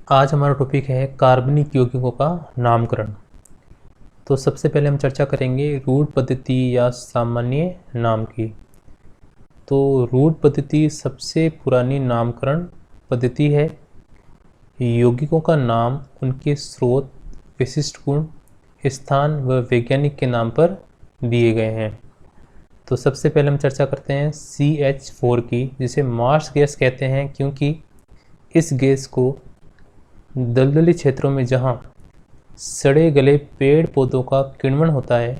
आज हमारा टॉपिक है कार्बनिक यौगिकों का नामकरण। तो सबसे पहले हम चर्चा करेंगे रूढ़ पद्धति या सामान्य नाम की। तो रूढ़ पद्धति सबसे पुरानी नामकरण पद्धति है। यौगिकों का नाम उनके स्रोत, विशिष्ट गुण, स्थान व वैज्ञानिक के नाम पर दिए गए हैं। तो सबसे पहले हम चर्चा करते हैं CH4 की, जिसे मार्स गैस कहते हैं क्योंकि इस गैस को दलदली क्षेत्रों में जहाँ सड़े गले पेड़ पौधों का किण्वन होता है,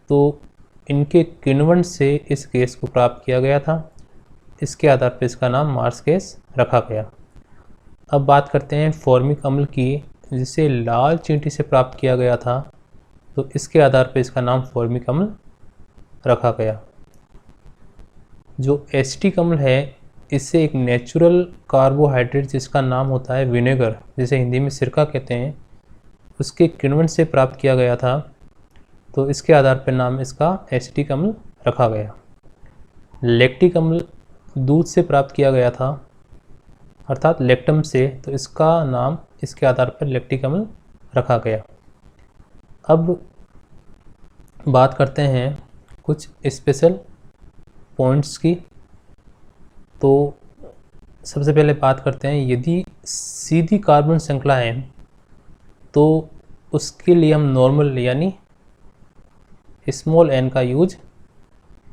तो इनके किण्वन से इस गैस को प्राप्त किया गया था। इसके आधार पर इसका नाम मार्स गैस रखा गया। अब बात करते हैं फॉर्मिक अम्ल की, जिसे लाल चींटी से प्राप्त किया गया था, तो इसके आधार पर इसका नाम फॉर्मिक अम्ल रखा गया। जो एसिटिक अम्ल है, इससे एक नेचुरल कार्बोहाइड्रेट जिसका नाम होता है विनेगर, जिसे हिंदी में सिरका कहते हैं, उसके किण्वन से प्राप्त किया गया था, तो इसके आधार पर नाम इसका एसिटिक अम्ल रखा गया। लैक्टिक अम्ल दूध से प्राप्त किया गया था, अर्थात लैक्टम से, तो इसका नाम इसके आधार पर लैक्टिक अम्ल रखा गया। अब बात करते हैं कुछ स्पेशल पॉइंट्स की। तो सबसे पहले बात करते हैं, यदि सीधी कार्बन श्रृंखला है तो उसके लिए हम नॉर्मल यानी स्मॉल n का यूज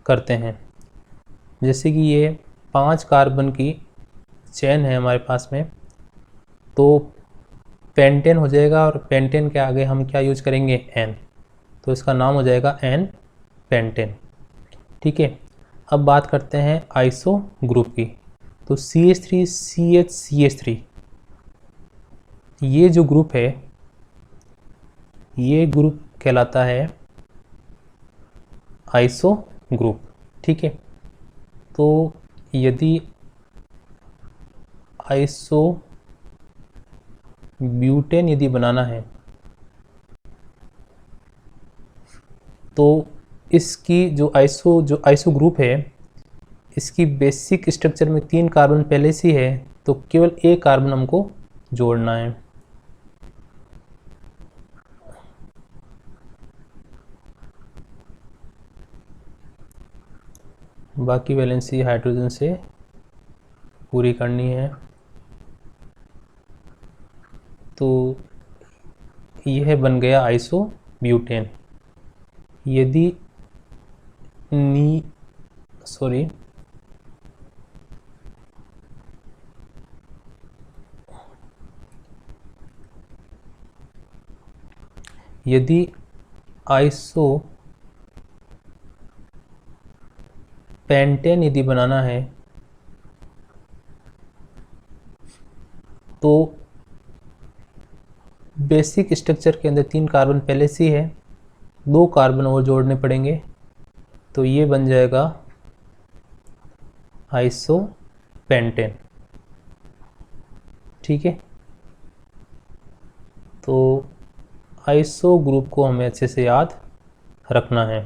करते हैं। जैसे कि ये 5 कार्बन की चेन है हमारे पास में, तो पेंटेन हो जाएगा, और पेंटेन के आगे हम क्या यूज करेंगे, n, तो इसका नाम हो जाएगा n पेंटेन। ठीक है। अब बात करते हैं आइसो ग्रुप की। तो CH3 CH3 ये जो ग्रुप है, ये ग्रुप कहलाता है आइसो ग्रुप। ठीक है। तो यदि आइसो ब्यूटेन यदि बनाना है, तो इसकी जो आइसो ग्रुप है, इसकी बेसिक स्ट्रक्चर में 3 कार्बन पहले से है, तो केवल एक कार्बन हमको जोड़ना है। बाकी वैलेंसी हाइड्रोजन से पूरी करनी है। तो यह बन गया आइसो ब्यूटेन। यदि यदि आइसो पेंटेन यदि बनाना है, तो बेसिक स्ट्रक्चर के अंदर 3 कार्बन पहले से है, 2 कार्बन और जोड़ने पड़ेंगे, तो ये बन जाएगा आइसो पेंटेन। ठीक है। तो आइसो ग्रुप को हमें अच्छे से याद रखना है।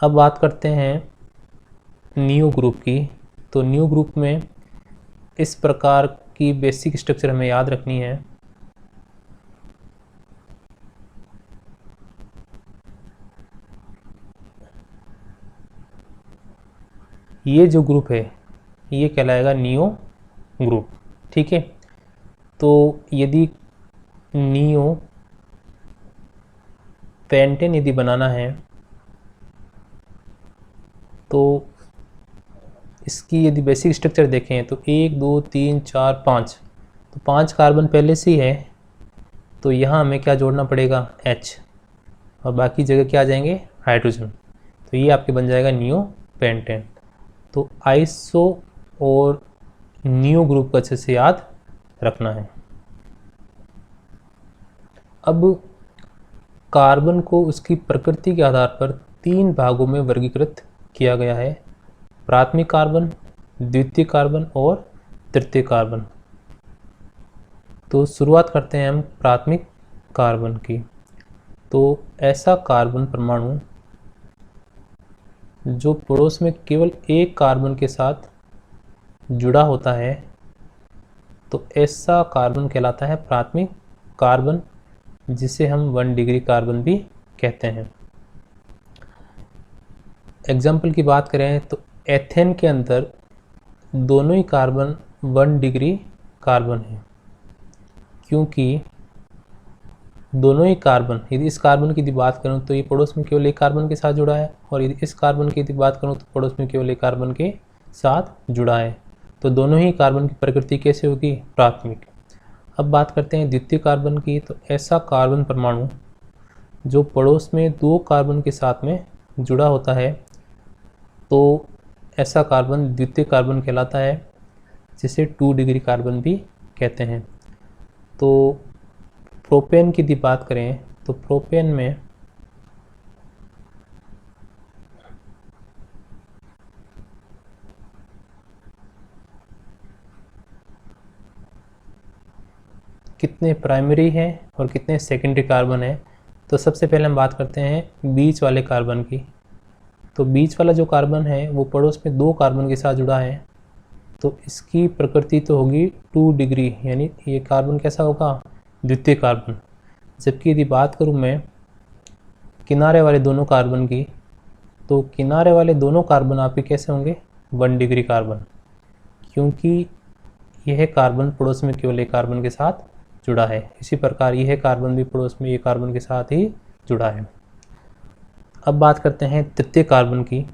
अब बात करते हैं नियो ग्रुप की। तो नियो ग्रुप में इस प्रकार की बेसिक स्ट्रक्चर हमें याद रखनी है। ये जो ग्रुप है, ये कहलाएगा नियो ग्रुप। ठीक है। तो यदि नियो पेंटेन यदि बनाना है, तो इसकी यदि बेसिक स्ट्रक्चर देखें तो 1 2 3 4 5, तो 5 कार्बन पहले से ही है, तो यहाँ हमें क्या जोड़ना पड़ेगा, H, और बाकी जगह क्या आ जाएंगे, हाइड्रोजन। तो ये आपके बन जाएगा नियो पेंटेन। तो आइसो और नियो ग्रुप को अच्छे से याद रखना है। अब कार्बन को उसकी प्रकृति के आधार पर 3 भागों में वर्गीकृत किया गया है, प्राथमिक कार्बन, द्वितीय कार्बन और तृतीय कार्बन। तो शुरुआत करते हैं हम प्राथमिक कार्बन की। तो ऐसा कार्बन परमाणु जो पड़ोस में केवल एक कार्बन के साथ जुड़ा होता है, तो ऐसा कार्बन कहलाता है प्राथमिक कार्बन, जिसे हम 1 डिग्री कार्बन भी कहते हैं। एग्जाम्पल की बात करें तो एथेन के अंदर दोनों ही कार्बन 1 डिग्री कार्बन है, क्योंकि दोनों ही कार्बन, यदि इस कार्बन की बात करूं तो ये पड़ोस में केवल एक कार्बन के साथ जुड़ा है, और यदि इस कार्बन की बात करूं तो पड़ोस में केवल एक कार्बन के साथ जुड़ा है। तो दोनों ही कार्बन की प्रकृति कैसे होगी? प्राथमिक। अब बात करते हैं द्वितीय कार्बन की। तो ऐसा कार्बन परमाणु जो पड़ोस में 2 कार्बन के साथ में जुड़ा होता है, तो ऐसा कार्बन द्वितीय कार्बन कहलाता है, जिसे 2 डिग्री कार्बन भी कहते हैं। तो प्रोपेन की बात करें तो प्रोपेन में कितने प्राइमरी हैं और कितने सेकेंडरी कार्बन है? तो सबसे पहले हम बात करते हैं बीच वाले कार्बन की। तो बीच वाला जो कार्बन है वो पड़ोस में 2 कार्बन के साथ जुड़ा है, तो इसकी प्रकृति तो होगी 2 डिग्री, यानी ये कार्बन कैसा होगा? द्वितीय कार्बन। जबकि यदि बात करूँ मैं किनारे वाले दोनों कार्बन की, तो किनारे वाले दोनों कार्बन आपके कैसे होंगे? 1 डिग्री कार्बन, क्योंकि यह कार्बन पड़ोस में केवल एक कार्बन के साथ जुड़ा है। इसी प्रकार यह कार्बन भी पड़ोस में एक कार्बन के साथ ही जुड़ा है। अब बात करते हैं तृतीय कार्बन की।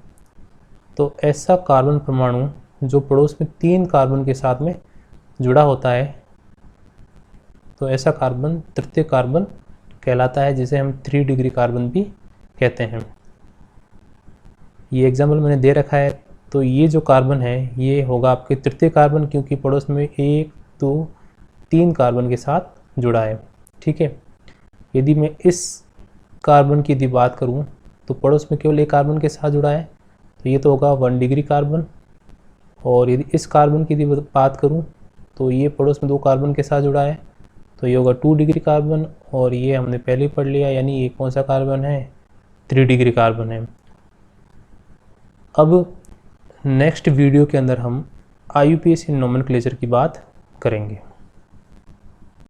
तो ऐसा कार्बन परमाणु जो पड़ोस में 3 कार्बन के साथ में जुड़ा होता है, तो ऐसा कार्बन तृतीय कार्बन कहलाता है, जिसे हम 3 डिग्री कार्बन भी कहते हैं। ये एग्जाम्पल मैंने दे रखा है। तो ये जो कार्बन है ये होगा आपके तृतीय कार्बन, क्योंकि पड़ोस में 1, 2, 3 कार्बन के साथ जुड़ा है। ठीक है। यदि मैं इस कार्बन की यदि बात करूं तो पड़ोस में केवल एक कार्बन के साथ जुड़ा है, तो ये तो होगा 1 डिग्री कार्बन। और यदि इस कार्बन की यदि बात करूं तो ये पड़ोस में 2 कार्बन के साथ जुड़ा है, तो ये होगा 2 डिग्री कार्बन। और ये हमने पहले पढ़ लिया, यानी ये कौन सा कार्बन है? 3 डिग्री कार्बन है। अब नेक्स्ट वीडियो के अंदर हम IUPAC नोमेनक्लेचर की बात करेंगे।